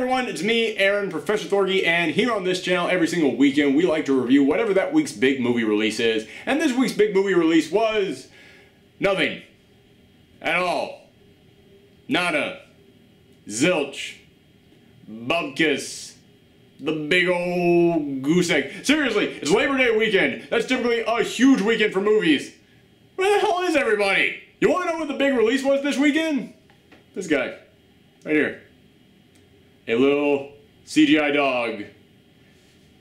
everyone, it's me, Aaron, Professor Thorgi, and here on this channel every single weekend we like to review whatever that week's big movie release is. And this week's big movie release was nothing. At all. Nada. Zilch. Bubkus. The big old goose egg. Seriously, it's Labor Day weekend. That's typically a huge weekend for movies. Where the hell is everybody? You want to know what the big release was this weekend? This guy. Right here. A little CGI dog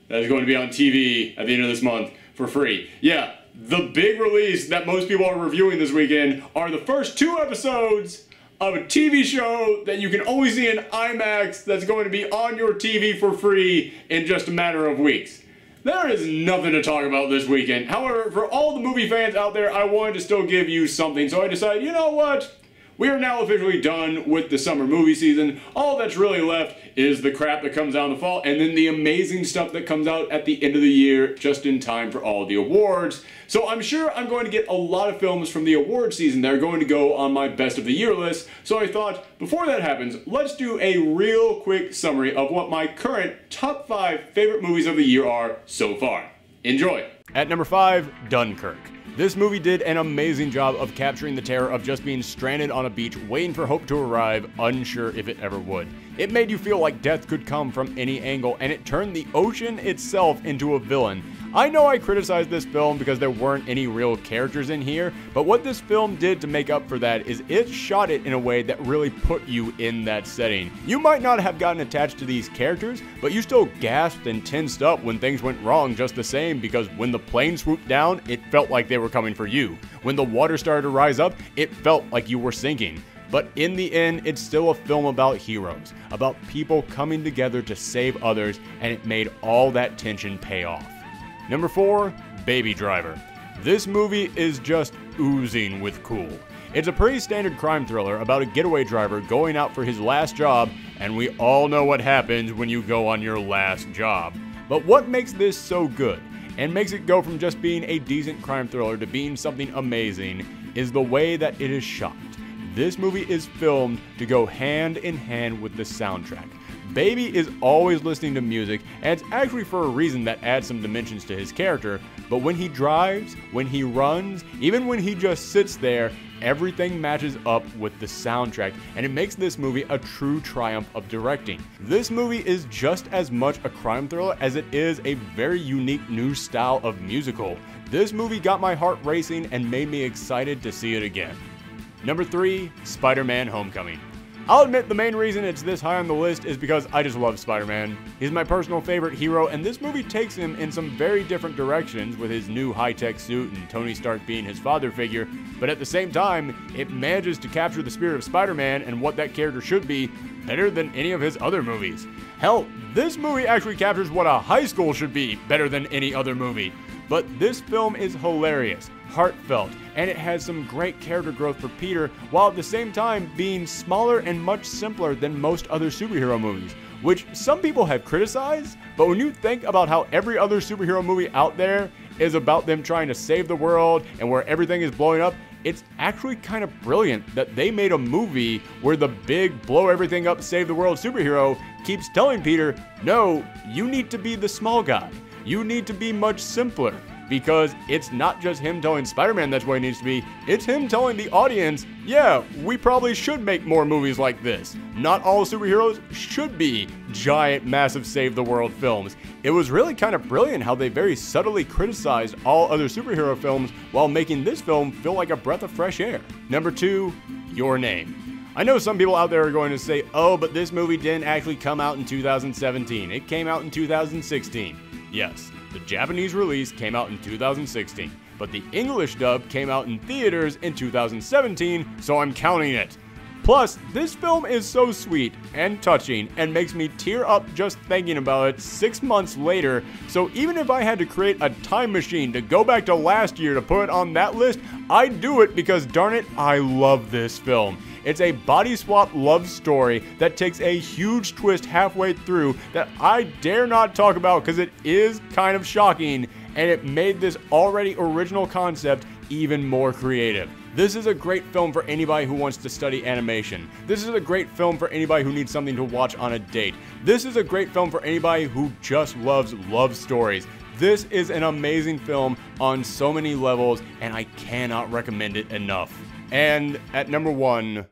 that is going to be on TV at the end of this month for free. Yeah, the big release that most people are reviewing this weekend are the first 2 episodes of a TV show that you can only see in IMAX that's going to be on your TV for free in just a matter of weeks. There is nothing to talk about this weekend. However, for all the movie fans out there, I wanted to still give you something, so I decided, you know what? We are now officially done with the summer movie season. All that's really left is the crap that comes out in the fall, and then the amazing stuff that comes out at the end of the year, just in time for all the awards. So I'm sure I'm going to get a lot of films from the award season that are going to go on my best of the year list. So I thought, before that happens, let's do a real quick summary of what my current top 5 favorite movies of the year are so far. Enjoy! At number 5, Dunkirk. This movie did an amazing job of capturing the terror of just being stranded on a beach waiting for hope to arrive, unsure if it ever would. It made you feel like death could come from any angle, and it turned the ocean itself into a villain. I know I criticized this film because there weren't any real characters in here, but what this film did to make up for that is it shot it in a way that really put you in that setting. You might not have gotten attached to these characters, but you still gasped and tensed up when things went wrong just the same, because when the plane swooped down, it felt like they were coming for you. When the water started to rise up, it felt like you were sinking. But in the end, it's still a film about heroes, about people coming together to save others, and it made all that tension pay off. Number 4, Baby Driver. This movie is just oozing with cool. It's a pretty standard crime thriller about a getaway driver going out for his last job, and we all know what happens when you go on your last job. But what makes this so good, and makes it go from just being a decent crime thriller to being something amazing, is the way that it is shot. This movie is filmed to go hand in hand with the soundtrack. Baby is always listening to music, and it's actually for a reason that adds some dimensions to his character, but when he drives, when he runs, even when he just sits there, everything matches up with the soundtrack, and it makes this movie a true triumph of directing. This movie is just as much a crime thriller as it is a very unique new style of musical. This movie got my heart racing and made me excited to see it again. Number 3, Spider-Man: Homecoming. I'll admit the main reason it's this high on the list is because I just love Spider-Man. He's my personal favorite hero, and this movie takes him in some very different directions with his new high-tech suit and Tony Stark being his father figure, but at the same time, it manages to capture the spirit of Spider-Man and what that character should be better than any of his other movies. Hell, this movie actually captures what a high school should be better than any other movie. But this film is hilarious, heartfelt, and it has some great character growth for Peter, while at the same time being smaller and much simpler than most other superhero movies, which some people have criticized, but when you think about how every other superhero movie out there is about them trying to save the world and where everything is blowing up, it's actually kind of brilliant that they made a movie where the big blow everything up save the world superhero keeps telling Peter, no, you need to be the small guy. You need to be much simpler, because it's not just him telling Spider-Man that's what he needs to be, it's him telling the audience, yeah, we probably should make more movies like this. Not all superheroes should be giant, massive save-the-world films. It was really kind of brilliant how they very subtly criticized all other superhero films while making this film feel like a breath of fresh air. Number 2, Your Name. I know some people out there are going to say, oh, but this movie didn't actually come out in 2017. It came out in 2016. Yes, the Japanese release came out in 2016, but the English dub came out in theaters in 2017, so I'm counting it. Plus, this film is so sweet and touching and makes me tear up just thinking about it 6 months later, so even if I had to create a time machine to go back to last year to put it on that list, I'd do it because darn it, I love this film. It's a body swap love story that takes a huge twist halfway through that I dare not talk about because it is kind of shocking, and it made this already original concept even more creative. This is a great film for anybody who wants to study animation. This is a great film for anybody who needs something to watch on a date. This is a great film for anybody who just loves love stories. This is an amazing film on so many levels, and I cannot recommend it enough. And at number 1,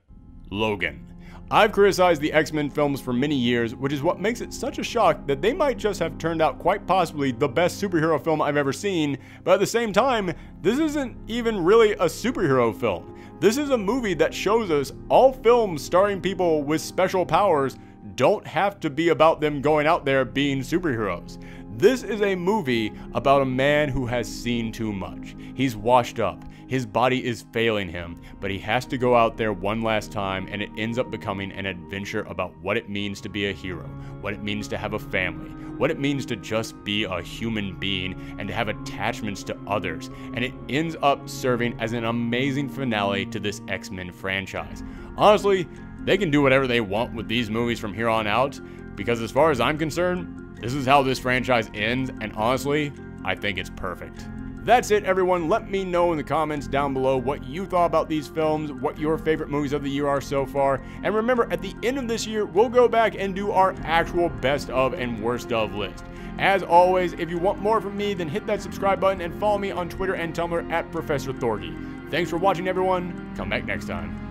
Logan. I've criticized the X-Men films for many years, which is what makes it such a shock that they might just have turned out quite possibly the best superhero film I've ever seen, but at the same time, this isn't even really a superhero film. This is a movie that shows us all films starring people with special powers don't have to be about them going out there being superheroes. This is a movie about a man who has seen too much. He's washed up. His body is failing him, but he has to go out there one last time, and it ends up becoming an adventure about what it means to be a hero, what it means to have a family, what it means to just be a human being and to have attachments to others, and it ends up serving as an amazing finale to this X-Men franchise. Honestly, they can do whatever they want with these movies from here on out, because as far as I'm concerned, this is how this franchise ends, and honestly, I think it's perfect. That's it, everyone. Let me know in the comments down below what you thought about these films, what your favorite movies of the year are so far. And remember, at the end of this year, we'll go back and do our actual best of and worst of list. As always, if you want more from me, then hit that subscribe button and follow me on Twitter and Tumblr at Professor Thorgi. Thanks for watching, everyone. Come back next time.